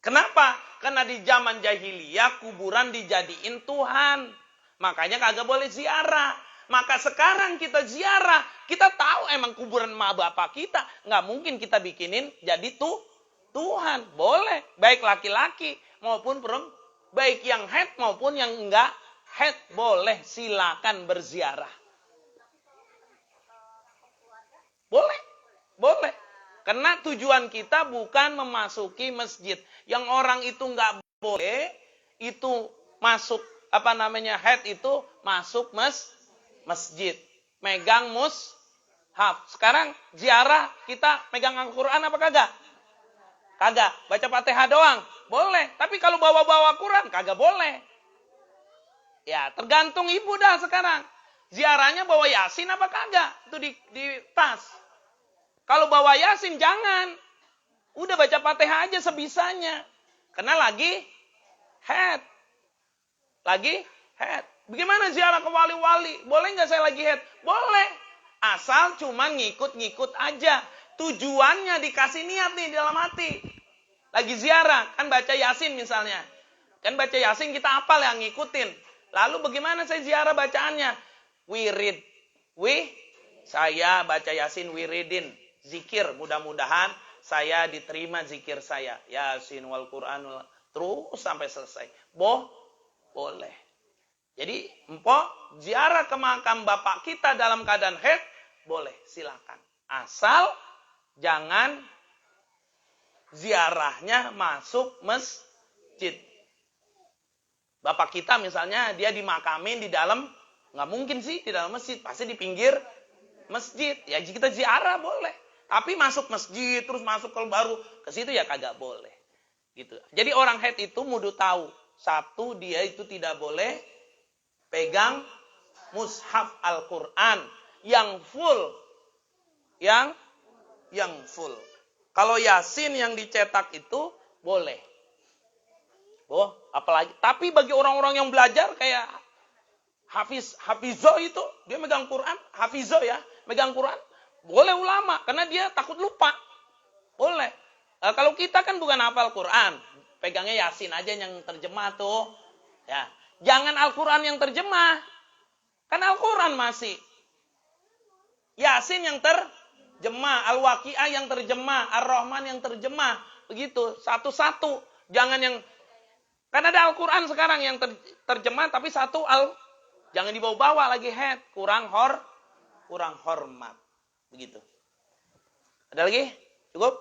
Kenapa? Karena di zaman jahiliyah kuburan dijadiin Tuhan. Makanya kagak boleh ziarah. Maka sekarang kita ziarah. Kita tahu emang kuburan emak bapak kita. Nggak mungkin kita bikinin jadi Tuhan. Boleh. Baik laki-laki maupun perempuan. Baik yang haid maupun yang enggak haid. Boleh. Silakan berziarah. Boleh. Boleh. Karena tujuan kita bukan memasuki masjid. Yang orang itu nggak boleh, itu masuk, haid itu masuk masjid. Megang mushaf. Sekarang ziarah kita megang Al-Quran apa kagak? Kagak. Baca Fatihah doang. Boleh. Tapi kalau bawa-bawa Quran, kagak boleh. Ya, tergantung ibu dah sekarang. Ziarahnya bawa Yasin apa kagak? Itu di tas. Kalau bawa Yasin jangan. Udah baca Fatihah aja sebisanya. Karena lagi haid. Lagi haid. Bagaimana ziarah ke wali-wali? Boleh nggak saya lagi haid? Boleh. Asal cuman ngikut-ngikut aja. Tujuannya dikasih niat nih di dalam hati. Lagi ziarah. Kan baca Yasin misalnya. Kan baca Yasin kita hafal yang ngikutin. Lalu bagaimana saya ziarah bacaannya? Wirid. Saya baca Yasin wiridin. Zikir. Mudah-mudahan saya diterima zikir saya. Yasin wal Qur'anul. Terus sampai selesai. Boleh. Jadi, empok ziarah ke makam bapak kita dalam keadaan haid. Boleh, silakan. Asal jangan ziarahnya masuk masjid. Bapak kita misalnya dia dimakamin di dalam, nggak mungkin sih di dalam masjid. Pasti di pinggir masjid. Ya kita ziarah boleh. Tapi masuk masjid, terus masuk kalau baru ke situ ya kagak boleh. Gitu. Jadi orang haid itu mudu tahu. Satu, dia itu tidak boleh pegang mushaf Al-Quran yang full. Yang full. Kalau Yasin yang dicetak itu boleh. Apalagi. Tapi bagi orang-orang yang belajar kayak Hafizo itu, dia megang Quran. Hafizo ya, megang Quran. Boleh ulama, karena dia takut lupa. Boleh. Kalau kita kan bukan hafal Quran. Pegangnya Yasin aja yang terjemah tuh. Ya. Jangan Al-Quran yang terjemah. Kan Al-Quran masih. Yasin yang terjemah. Al-Waqi'ah yang terjemah. Ar-Rahman yang terjemah. Begitu. Satu-satu. Jangan yang... Kan ada Al-Quran sekarang yang terjemah, tapi satu jangan dibawa-bawa lagi haid. Kurang hormat. Begitu. Ada lagi? Cukup?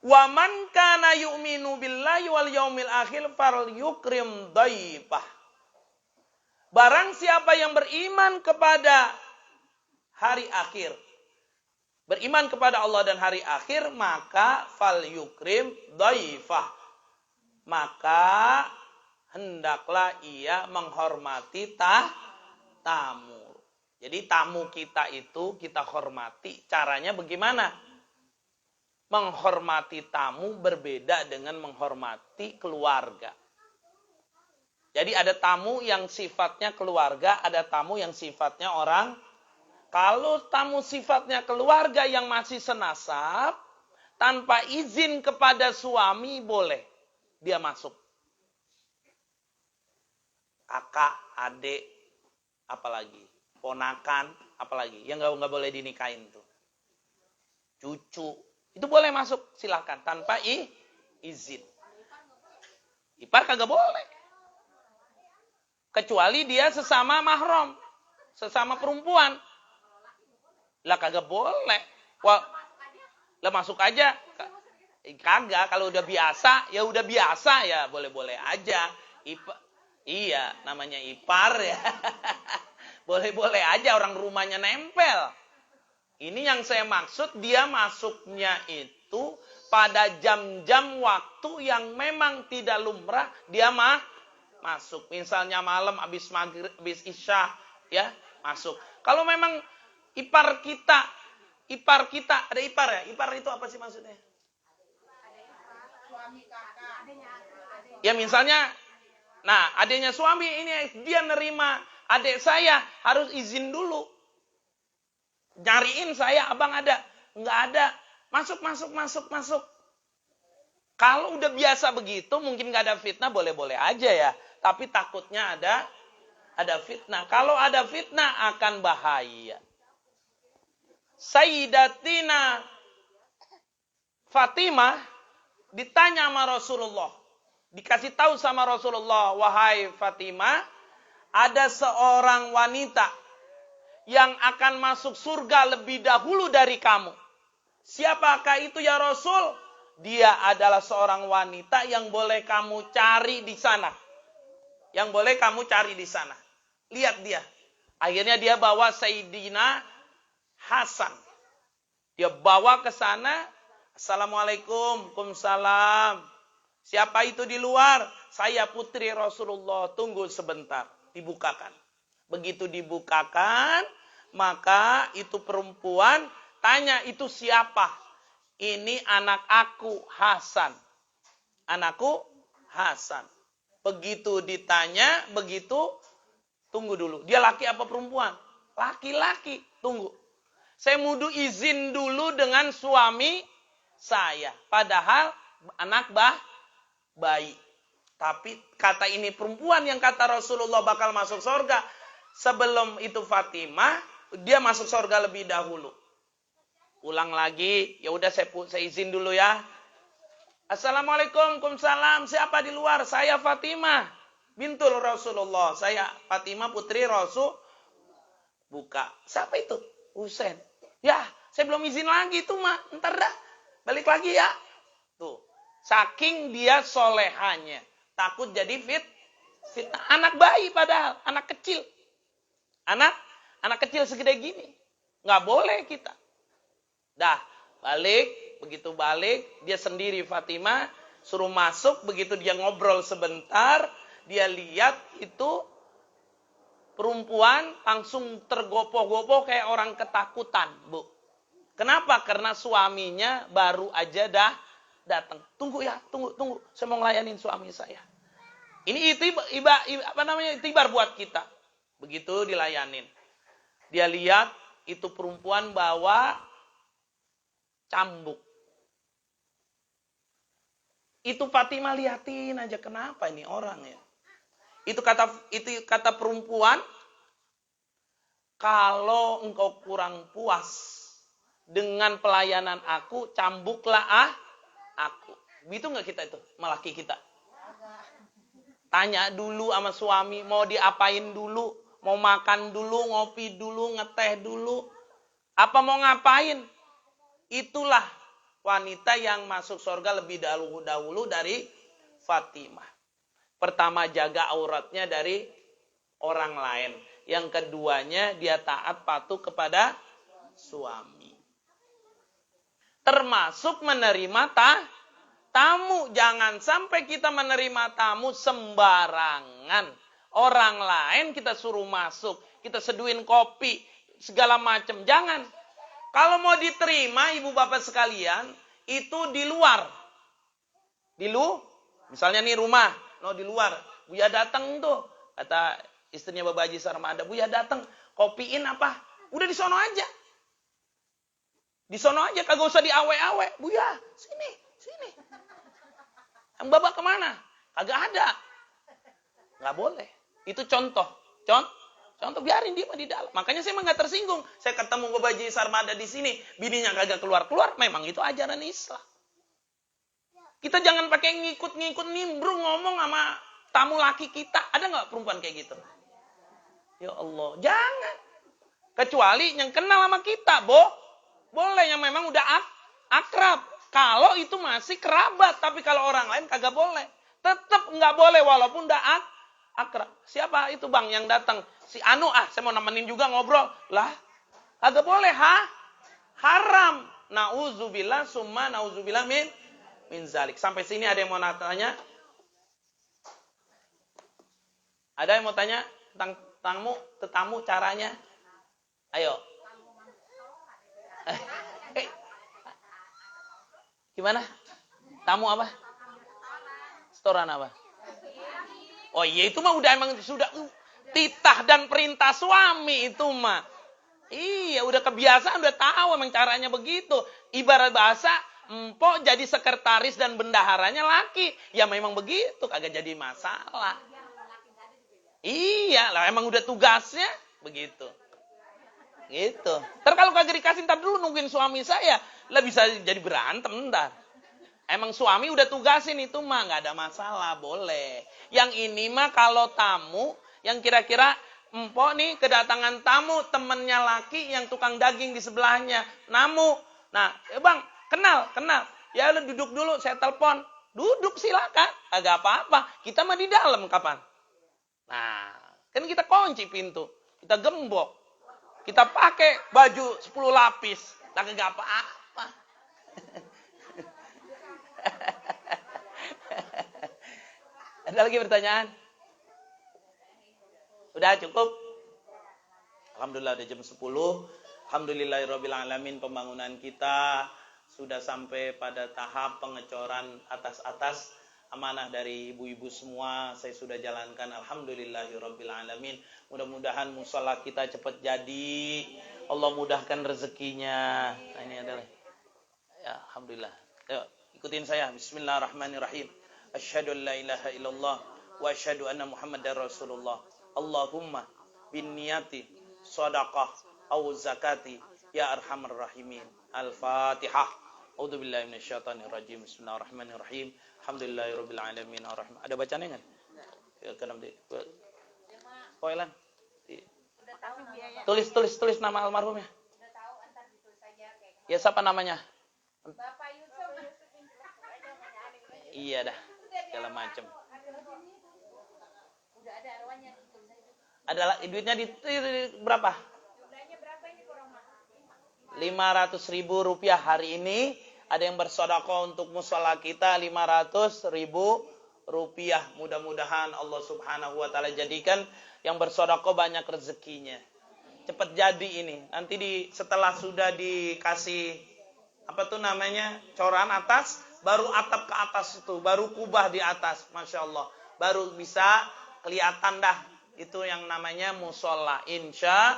Wa man kana yu'minu billahi wal yaumil akhir falyukrim dhaifah. Barang siapa yang beriman kepada hari akhir, beriman kepada Allah dan hari akhir, maka falyukrim dhaifah. Maka hendaklah ia menghormati tamu. Jadi tamu kita itu kita hormati. Caranya bagaimana? Menghormati tamu berbeda dengan menghormati keluarga. Jadi ada tamu yang sifatnya keluarga, ada tamu yang sifatnya orang. Kalau tamu sifatnya keluarga yang masih senasab, tanpa izin kepada suami boleh dia masuk. Kakak, adik, apalagi. Ponakan, apalagi. Yang nggak boleh dinikahin tuh. Cucu. Itu boleh masuk, silakan. Tanpa izin. Ipar kagak boleh. Kecuali dia sesama mahram. Sesama perempuan. Lah kagak boleh. Wah, lah masuk aja. Kagak, kalau udah biasa, ya udah biasa ya boleh-boleh aja. Iya, namanya ipar ya. Boleh-boleh aja orang rumahnya nempel. Ini yang saya maksud, dia masuknya itu pada jam-jam waktu yang memang tidak lumrah, dia masuk. Misalnya malam habis maghrib, habis isya, ya, masuk. Kalau memang ipar kita, ada ipar ya? Ipar itu apa sih maksudnya? Ya misalnya, nah adiknya suami ini dia nerima adik saya harus izin dulu. Nyariin saya, abang ada? Enggak ada. Masuk. Kalau udah biasa begitu, mungkin nggak ada fitnah, boleh-boleh aja ya. Tapi takutnya ada fitnah. Kalau ada fitnah akan bahaya. Sayyidatina Fatimah ditanya sama Rasulullah. Dikasih tahu sama Rasulullah, wahai Fatimah, ada seorang wanita yang akan masuk surga lebih dahulu dari kamu. Siapakah itu ya Rasul? Dia adalah seorang wanita yang boleh kamu cari di sana. Yang boleh kamu cari di sana. Lihat dia. Akhirnya dia bawa Sayyidina Hasan. Dia bawa ke sana. Assalamualaikum. Waalaikumsalam. Siapa itu di luar? Saya putri Rasulullah. Tunggu sebentar. Dibukakan. Begitu dibukakan, maka itu perempuan tanya, itu siapa? Ini anak aku, Hasan. Anakku, Hasan. Begitu ditanya, begitu, tunggu dulu. Dia laki apa perempuan? Laki-laki. Tunggu. Saya mudu izin dulu dengan suami saya. Padahal anak bayi. Tapi kata ini perempuan yang kata Rasulullah bakal masuk surga. Sebelum itu Fatimah, dia masuk surga lebih dahulu. Ulang lagi, ya udah saya izin dulu ya. Assalamualaikum, waalaikumsalam. Siapa di luar? Saya Fatimah bintul Rasulullah. Saya Fatimah putri Rasul. Buka. Siapa itu? Husain. Ya, saya belum izin lagi tuh, Mak. Ntar dah. Balik lagi ya. Tuh. Saking dia solehannya. Takut jadi fitnah. Anak bayi padahal. Anak kecil. Anak kecil segede gini. Nggak boleh kita. Dah, balik. Begitu balik, dia sendiri Fatimah. Suruh masuk, begitu dia ngobrol sebentar. Dia lihat itu perempuan langsung tergopoh-gopoh kayak orang ketakutan, Bu. Kenapa? Karena suaminya baru aja datang. Tunggu ya, tunggu. Saya mau ngelayanin suami saya. Ini itibar buat kita. Begitu dilayanin. Dia lihat itu perempuan bawa cambuk. Itu Fatimah liatin aja, kenapa ini orang ya. Itu kata perempuan, kalau engkau kurang puas dengan pelayanan aku, cambuklah aku. Begitu nggak kita itu, laki kita? Tanya dulu sama suami, mau diapain dulu, mau makan dulu, ngopi dulu, ngeteh dulu, apa mau ngapain? Itulah wanita yang masuk surga lebih dahulu dari Fatimah. Pertama, jaga auratnya dari orang lain. Yang keduanya, dia taat patuh kepada suami. Termasuk menerima tamu. Jangan sampai kita menerima tamu sembarangan. Orang lain kita suruh masuk, kita seduin kopi, segala macam. Jangan. Kalau mau diterima ibu bapak sekalian, itu di luar. Misalnya nih rumah, di luar. Buya datang tuh, kata istrinya Bapak Haji Sarmada, Buya datang, kopiin apa? Udah di sono aja. Di sono aja, kagak usah diawe-awe. Buya, sini. Yang Bapak kemana? Kagak ada. Nggak boleh. Itu contoh. Contoh, biarin dia di dalam. Makanya saya nggak tersinggung. Saya ketemu Bapak Haji Sarmada di sini, bininya kagak keluar-keluar. Memang itu ajaran Islam. Kita jangan pakai ngikut-ngikut nimbrung ngomong sama tamu laki kita. Ada nggak perempuan kayak gitu? Ya Allah, jangan. Kecuali yang kenal sama kita, boleh yang memang udah akrab. Kalau itu masih kerabat, tapi kalau orang lain kagak boleh. Tetap nggak boleh walaupun udah akrab. Siapa itu bang yang datang? Si Anu, saya mau nemenin juga ngobrol. Lah, kagak boleh, haram. Nauzubillah summa nauzubillah min zalik. Sampai sini ada yang mau tanya? Ada yang mau tanya tentang tetamu caranya? Ayo. Gimana? Tamu apa? Setoran apa? Oh iya, itu mah udah emang sudah titah dan perintah suami itu mah. Iya, udah kebiasaan, udah tahu emang caranya begitu. Ibarat bahasa empok jadi sekretaris dan bendaharanya laki. Ya memang begitu, kagak jadi masalah. Iya lah, emang udah tugasnya begitu. Gitu. Ntar kalau kagak dikasih, ntar dulu nungguin suami saya. Lah bisa jadi berantem ntar. Emang suami udah tugasin itu mah nggak ada masalah, boleh. Yang ini mah kalau tamu, yang kira-kira empok nih kedatangan tamu, temennya laki yang tukang daging di sebelahnya. Namu. Nah, bang, kenal. Ya lu duduk dulu, saya telepon. Duduk silakan, agak apa-apa. Kita mah di dalam kapan? Nah, kan kita kunci pintu. Kita gembok. Kita pakai baju 10 lapis. Kagak apa-apa. Ada lagi pertanyaan? Udah cukup? Alhamdulillah udah jam 10. Alhamdulillahirabbil alamin, pembangunan kita sudah sampai pada tahap pengecoran atas-atas. Amanah dari ibu-ibu semua saya sudah jalankan. Alhamdulillahirabbil alamin. Mudah-mudahan musala kita cepat jadi. Allah mudahkan rezekinya. Nah, ini adalah ya, alhamdulillah. Yuk, ikutin saya. Bismillahirrahmanirrahim. Asyhadu an la ilaha illallah wa asyhadu anna Muhammadar Rasulullah. Allahumma bin niyati shadaqah aw zakati ya arhamar rahimin. Al-Fatihah. A'udzu billahi minasyaitonir rajim. Bismillahirrahmanirrahim. Alhamdulillahirabbil alamin arrahman. Ada bacanya kan? Ya, kenam di. Poilan. Tulis nama almarhumnya. Udah tahu, antar ditulis saja kayak. Ya, siapa namanya? Bapak Yusuf. Iya dah. Segala macam. Udah ada arwahnya ditulis aja. Adalah duitnya di berapa? Jumlahnya berapa ini kurang mahal? 500.000 rupiah hari ini. Ada yang bersedekah untuk mushola kita 500.000 rupiah. Mudah-mudahan Allah Subhanahu wa taala jadikan yang bersedekah banyak rezekinya. Cepat jadi ini. Nanti setelah sudah dikasih apa tuh namanya? Coran atas, baru atap ke atas itu, baru kubah di atas. Masya Allah. Baru bisa kelihatan dah itu yang namanya mushola. Insya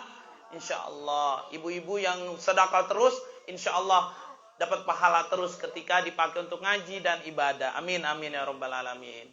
Allah. Ibu-ibu yang sedekah terus, insya Allah dapat pahala terus ketika dipakai untuk ngaji dan ibadah. Amin amin ya rabbal alamin.